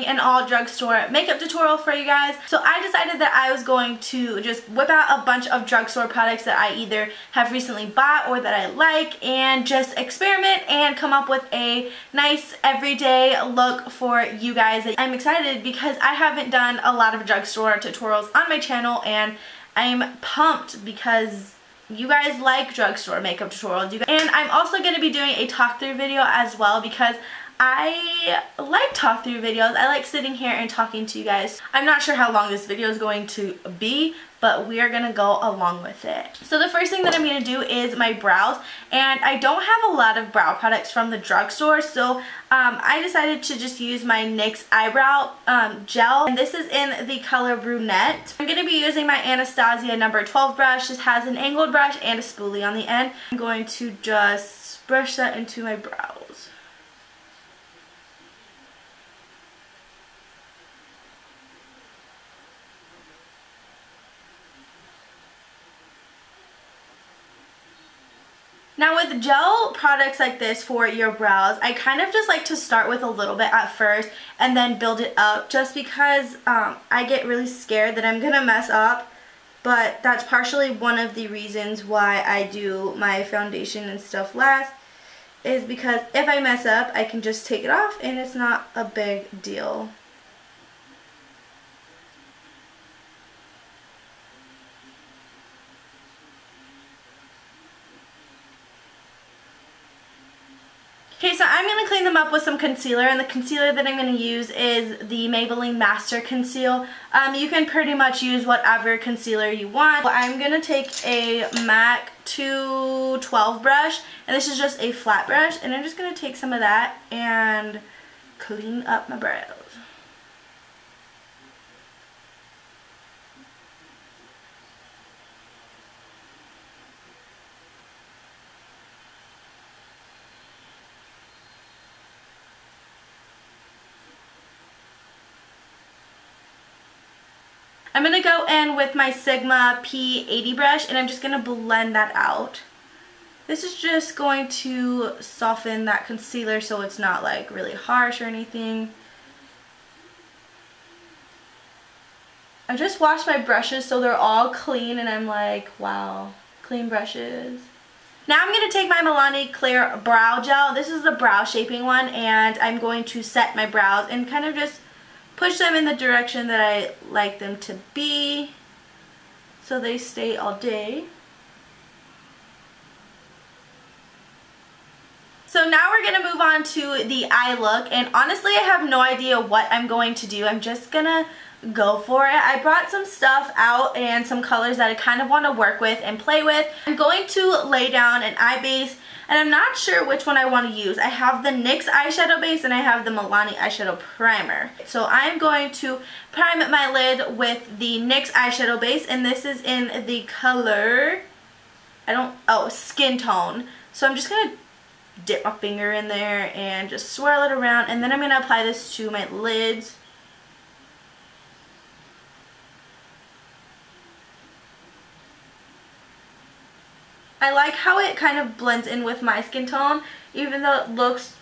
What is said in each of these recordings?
an all drugstore makeup tutorial for you guys. So I decided that I was going to just whip out a bunch of drugstore products that I either have recently bought or that I like and just experiment and come up with a nice everyday look for you guys. I'm excited because I haven't done a lot of drugstore tutorials on my channel, and I'm pumped because you guys like drugstore makeup tutorials. And I'm also going to be doing a talk through video as well because I like talk through videos. I like sitting here and talking to you guys. I'm not sure how long this video is going to be, but we are going to go along with it. So the first thing that I'm going to do is my brows, and I don't have a lot of brow products from the drugstore, so I decided to just use my NYX eyebrow gel, and this is in the color Brunette. I'm going to be using my Anastasia number 12 brush. This has an angled brush and a spoolie on the end. I'm going to just brush that into my brows. Now with gel products like this for your brows, I kind of just like to start with a little bit at first and then build it up, just because I get really scared that I'm gonna mess up. But that's partially one of the reasons why I do my foundation and stuff last, is because if I mess up, I can just take it off and it's not a big deal. Okay, so I'm going to clean them up with some concealer, and the concealer that I'm going to use is the Maybelline Master Conceal. You can pretty much use whatever concealer you want. But I'm going to take a MAC 212 brush, and this is just a flat brush, and I'm just going to take some of that and clean up my brows. I'm going to go in with my Sigma P80 brush, and I'm just going to blend that out. This is just going to soften that concealer so it's not like really harsh or anything. I just washed my brushes so they're all clean, and I'm like, wow, clean brushes. Now I'm going to take my Milani Clear Brow Gel. This is the brow shaping one, and I'm going to set my brows and kind of just push them in the direction that I like them to be so they stay all day. So now we're going to move on to the eye look, and honestly I have no idea what I'm going to do. I'm just going to go for it. I brought some stuff out and some colors that I kind of want to work with and play with. I'm going to lay down an eye base, and I'm not sure which one I want to use. I have the NYX eyeshadow base and I have the Milani eyeshadow primer. So I'm going to prime my lid with the NYX eyeshadow base, and this is in the color, Skin Tone. So I'm just going to dip my finger in there and just swirl it around, and then I'm going to apply this to my lids. I like how it kind of blends in with my skin tone. Even though it looks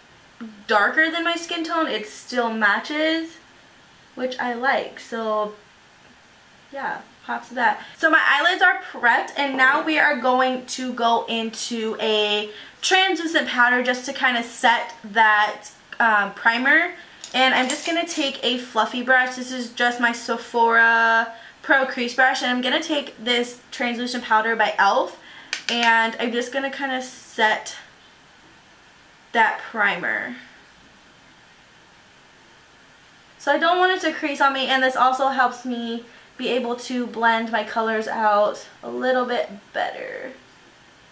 darker than my skin tone, it still matches, which I like. So yeah, props to that. So my eyelids are prepped, and now we are going to go into a translucent powder just to kind of set that primer. And I'm just going to take a fluffy brush. This is just my Sephora Pro Crease Brush, and I'm going to take this translucent powder by e.l.f. and I'm just going to kind of set that primer. So I don't want it to crease on me, and this also helps me be able to blend my colors out a little bit better.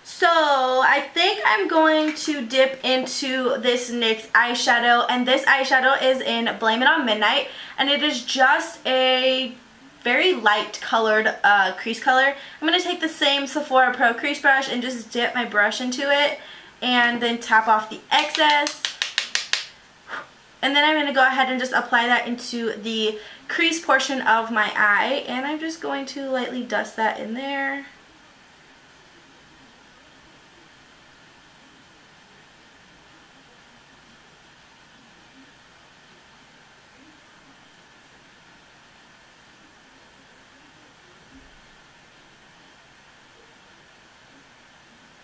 So I think I'm going to dip into this NYX eyeshadow, and this eyeshadow is in Blame It On Midnight, and it is just a very light colored crease color. I'm going to take the same Sephora Pro Crease Brush and just dip my brush into it and then tap off the excess. And then I'm going to go ahead and just apply that into the crease portion of my eye, and I'm just going to lightly dust that in there.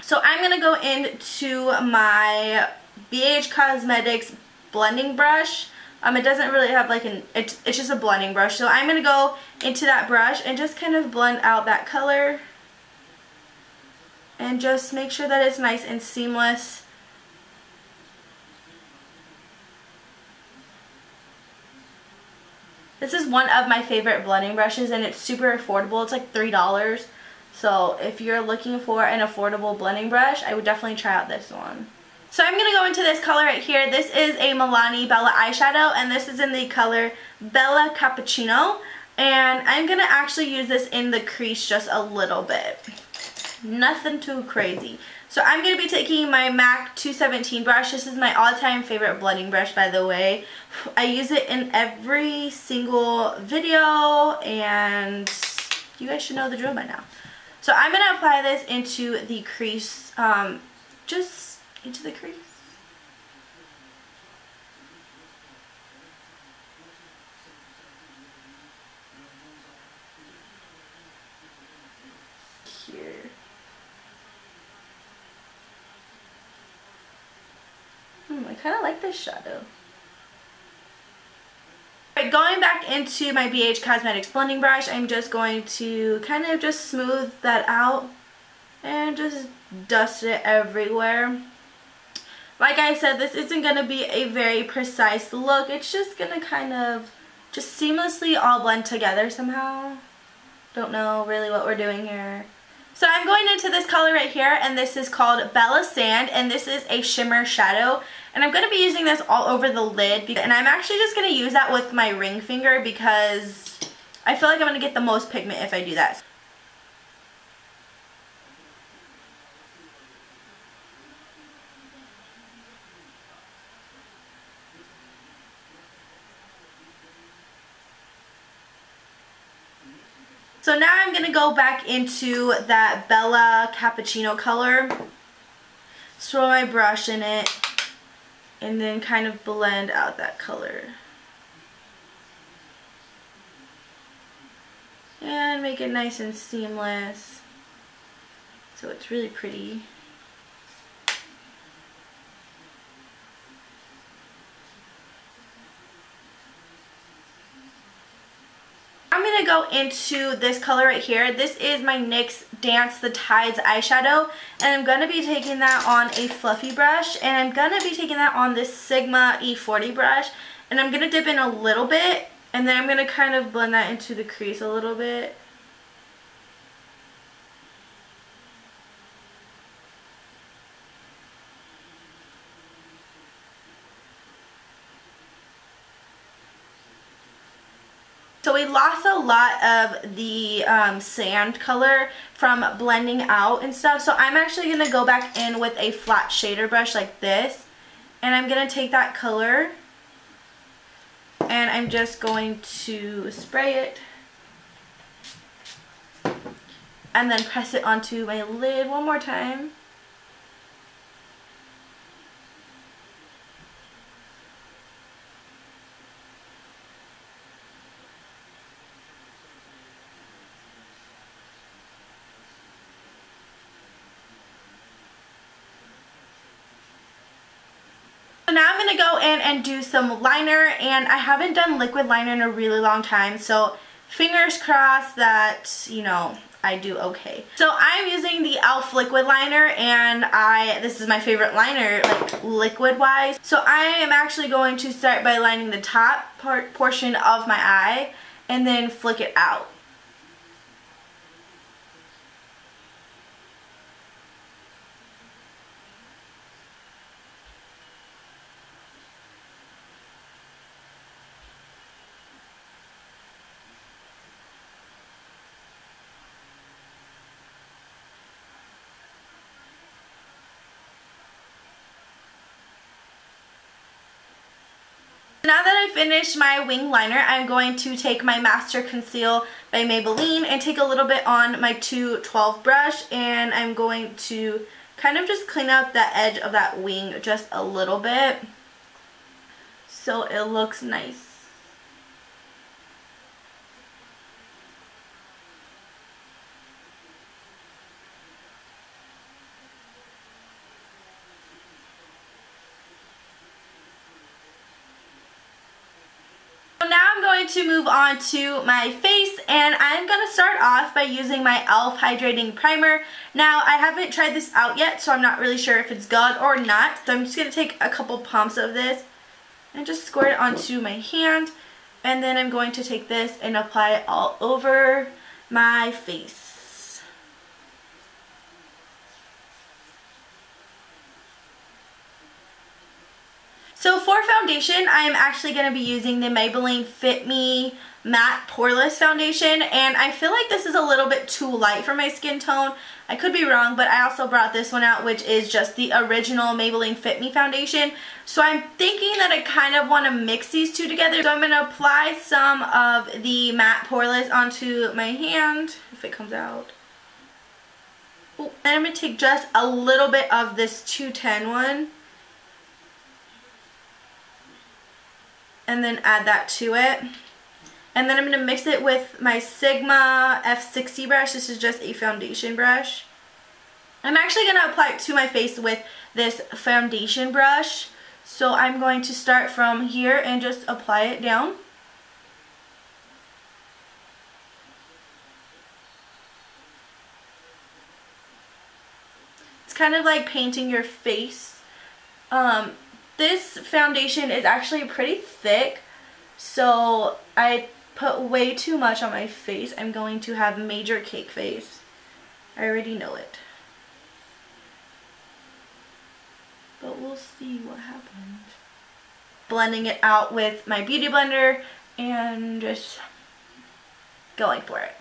So I'm going to go into my BH Cosmetics blending brush. It doesn't really have like it's just a blending brush. So I'm going to go into that brush and just kind of blend out that color. And just make sure that it's nice and seamless. This is one of my favorite blending brushes and it's super affordable. It's like $3. So if you're looking for an affordable blending brush, I would definitely try out this one. So I'm going to go into this color right here. This is a Milani Bella eyeshadow and this is in the color Bella Cappuccino. And I'm going to actually use this in the crease just a little bit. Nothing too crazy. So I'm going to be taking my MAC 217 brush. This is my all-time favorite blending brush, by the way. I use it in every single video and you guys should know the drill by now. So I'm going to apply this into the crease, just into the crease. Here. I kind of like this shadow. Alright, going back into my BH Cosmetics blending brush, I'm just going to kind of just smooth that out and just dust it everywhere. Like I said, this isn't going to be a very precise look. It's just going to kind of just seamlessly all blend together somehow. Don't know really what we're doing here. So I'm going into this color right here, and this is called Bella Sand, and this is a shimmer shadow. And I'm going to be using this all over the lid, and I'm actually just going to use that with my ring finger because I feel like I'm going to get the most pigment if I do that. So now I'm going to go back into that Bella Cappuccino color, swirl my brush in it, and then kind of blend out that color. And make it nice and seamless, so it's really pretty. I'm going to go into this color right here. This is my NYX Dance The Tides eyeshadow, and I'm going to be taking that on a fluffy brush, and I'm going to be taking that on this Sigma E40 brush, and I'm going to dip in a little bit, and then I'm going to kind of blend that into the crease a little bit. So we lost a lot of the sand color from blending out and stuff. So I'm actually going to go back in with a flat shader brush like this. And I'm going to take that color and I'm just going to spray it. And then press it onto my lid one more time. So now I'm going to go in and do some liner, and I haven't done liquid liner in a really long time, so fingers crossed that, you know, I do okay. So I'm using the e.l.f. liquid liner, and this is my favorite liner, like liquid wise. So I am actually going to start by lining the top portion of my eye and then flick it out. Now that I finished my wing liner, I'm going to take my Master Conceal by Maybelline and take a little bit on my 212 brush, and I'm going to kind of just clean up the edge of that wing just a little bit so it looks nice. to move on to my face, and I'm going to start off by using my e.l.f. Hydrating Primer. Now, I haven't tried this out yet, so I'm not really sure if it's good or not. So I'm just going to take a couple pumps of this and just squirt it onto my hand. And then I'm going to take this and apply it all over my face. So for foundation, I am actually going to be using the Maybelline Fit Me Matte Poreless Foundation, and I feel like this is a little bit too light for my skin tone. I could be wrong, but I also brought this one out, which is just the original Maybelline Fit Me Foundation. So I'm thinking that I kind of want to mix these two together. So I'm going to apply some of the Matte Poreless onto my hand, if it comes out. Ooh. And I'm going to take just a little bit of this 210 one. And then add that to it. And then I'm going to mix it with my Sigma F60 brush. This is just a foundation brush. I'm actually going to apply it to my face with this foundation brush. So I'm going to start from here and just apply it down. It's kind of like painting your face. This foundation is actually pretty thick, so I put way too much on my face. I'm going to have major cake face. I already know it. But we'll see what happens. Blending it out with my beauty blender and just going for it.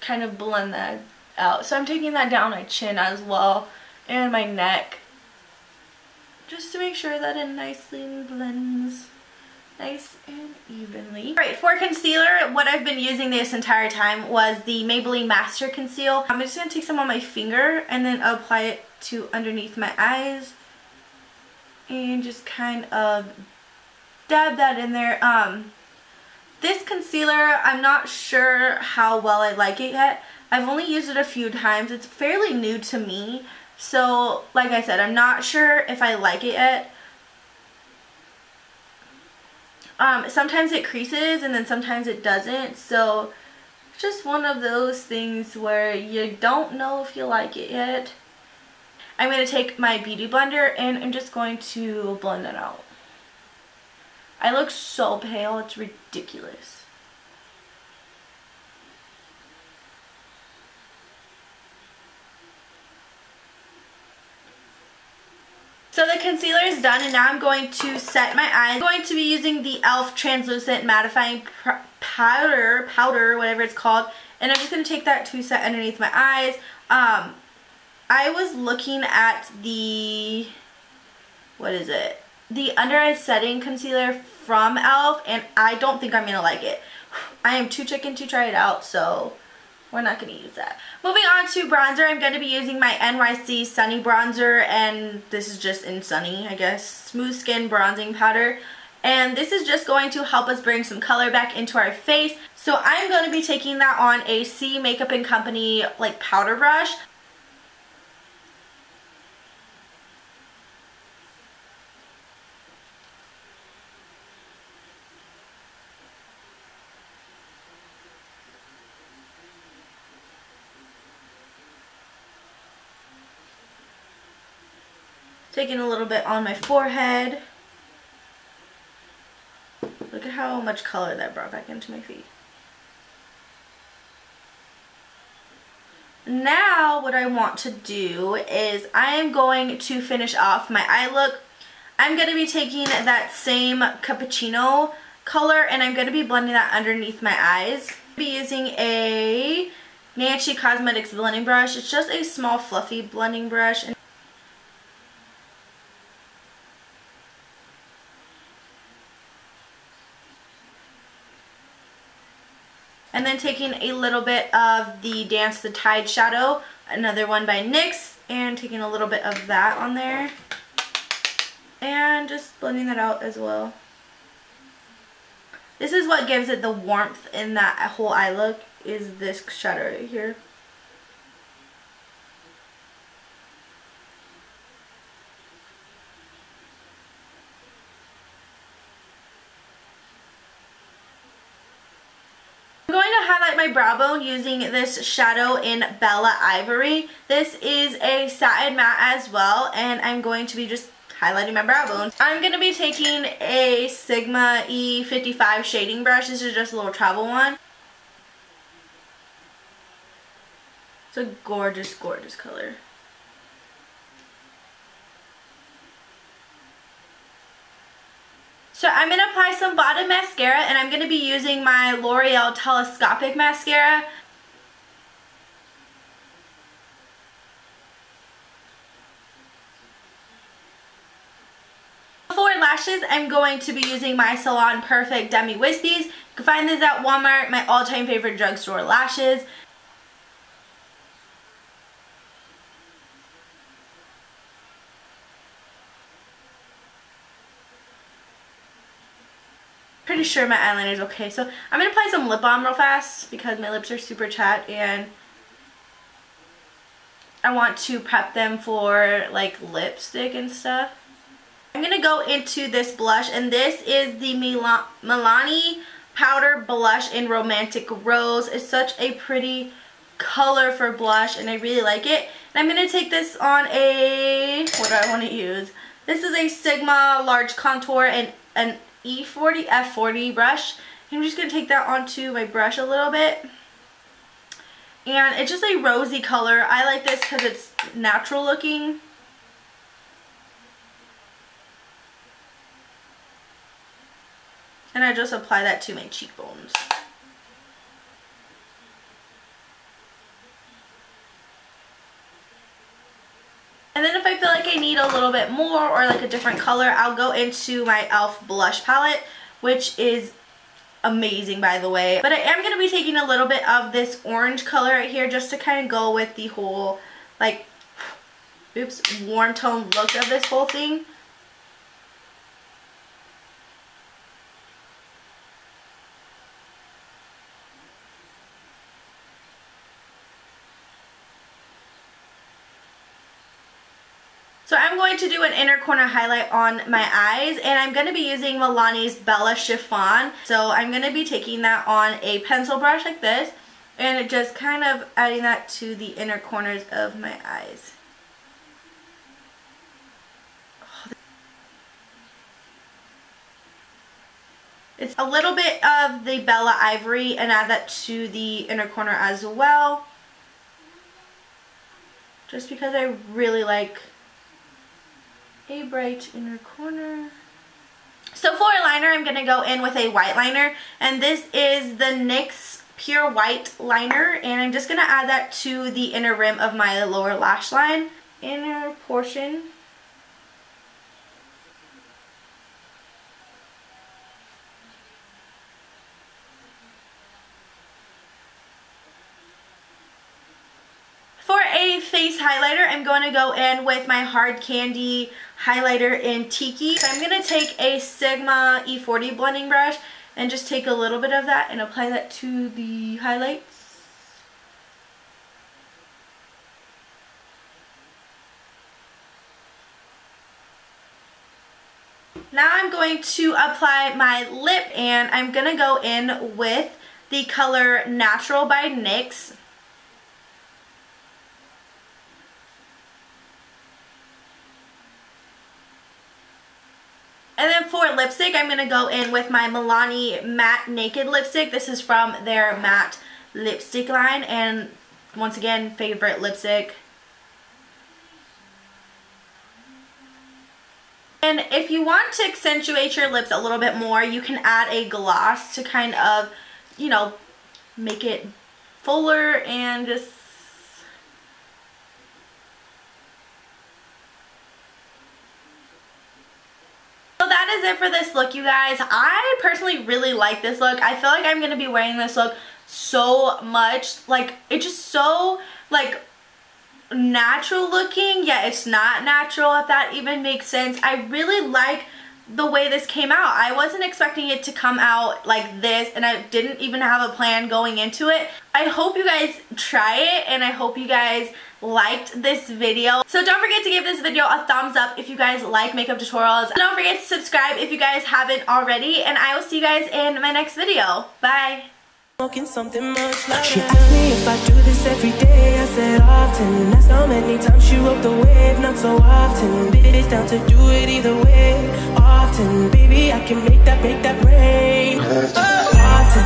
Kind of blend that out. So I'm taking that down my chin as well and my neck, just to make sure that it nicely blends nice and evenly. Alright, for concealer, what I've been using this entire time was the Maybelline Master Conceal. I'm just going to take some on my finger and then apply it to underneath my eyes and just kind of dab that in there. This concealer, I'm not sure how well I like it yet. I've only used it a few times. It's fairly new to me. So, like I said, I'm not sure if I like it yet. Sometimes it creases and then sometimes it doesn't. So, it's just one of those things where you don't know if you like it yet. I'm going to take my beauty blender and I'm just going to blend it out. I look so pale, it's ridiculous. So the concealer is done, and now I'm going to set my eyes. I'm going to be using the e.l.f. Translucent Mattifying Powder, whatever it's called. And I'm just going to take that to set underneath my eyes. I was looking at the, what is it? The Under Eye Setting Concealer from e.l.f. and I don't think I'm going to like it. I am too chicken to try it out, so we're not going to use that. Moving on to bronzer, I'm going to be using my NYC Sunny Bronzer, and this is just in Sunny, I guess. Smooth Skin Bronzing Powder. And this is just going to help us bring some color back into our face. So I'm going to be taking that on a C Makeup & Company like powder brush. Taking a little bit on my forehead. Look at how much color that brought back into my face. Now what I want to do is I am going to finish off my eye look. I'm going to be taking that same Cappuccino color and I'm going to be blending that underneath my eyes. I'm going to be using a Nancy Cosmetics blending brush. It's just a small fluffy blending brush. And then taking a little bit of the Dance The Tides shadow, another one by NYX, and taking a little bit of that on there. And just blending that out as well. This is what gives it the warmth in that whole eye look, is this shadow right here. I'm going to highlight my brow bone using this shadow in Bella Ivory. This is a satin matte as well, and I'm going to be just highlighting my brow bone. I'm going to be taking a Sigma E55 shading brush. This is just a little travel one. It's a gorgeous, gorgeous color. So I'm going to apply some bottom mascara, and I'm going to be using my L'Oreal Telescopic Mascara. For lashes, I'm going to be using my Salon Perfect Demi Wispies. You can find these at Walmart, my all-time favorite drugstore lashes. Pretty sure my eyeliner is okay, so I'm going to apply some lip balm real fast because my lips are super chapped and I want to prep them for like lipstick and stuff. I'm going to go into this blush, and this is the Milani Powder Blush in Romantic Rose. It's such a pretty color for blush and I really like it. And I'm going to take this on a, what do I want to use? This is a Sigma Large Contour and an F40 brush. I'm just going to take that onto my brush a little bit. And it's just a rosy color. I like this because it's natural looking. And I just apply that to my cheekbones. And then if I feel like I need a little bit more or like a different color, I'll go into my e.l.f. blush palette, which is amazing by the way. But I am going to be taking a little bit of this orange color right here just to kind of go with the whole like, oops, warm tone look of this whole thing. So I'm going to do an inner corner highlight on my eyes, and I'm going to be using Milani's Bella Chiffon. So I'm going to be taking that on a pencil brush like this, and just kind of adding that to the inner corners of my eyes. It's a little bit of the Bella Ivory, and add that to the inner corner as well. Just because I really like a bright inner corner. So for a liner, I'm going to go in with a white liner, and this is the NYX Pure White Liner, and I'm just going to add that to the inner rim of my lower lash line, inner portion. For a face highlighter, I'm going to go in with my Hard Candy highlighter in Tiki. So I'm going to take a Sigma E40 blending brush and just take a little bit of that and apply that to the highlights. Now I'm going to apply my lip, and I'm going to go in with the color Natural by NYX. And then for lipstick, I'm going to go in with my Milani Matte Naked Lipstick. This is from their matte lipstick line, and once again, favorite lipstick. And if you want to accentuate your lips a little bit more, you can add a gloss to kind of, you know, make it fuller and just... That is it for this look, you guys. I personally really like this look. I feel like I'm going to be wearing this look so much. Like, it's just so, like, natural looking, yet it's not natural, if that even makes sense. I really like the way this came out. I wasn't expecting it to come out like this, and I didn't even have a plan going into it. I hope you guys try it, and I hope you guys liked this video. So don't forget to give this video a thumbs up if you guys like makeup tutorials. Don't forget to subscribe if you guys haven't already, and I will see you guys in my next video. Bye. Something much like she asked me if I do this every day. I said often. That's how many times she rode the wave. Not so often. It's down to do it either way. Often, baby, I can make that rain. Often.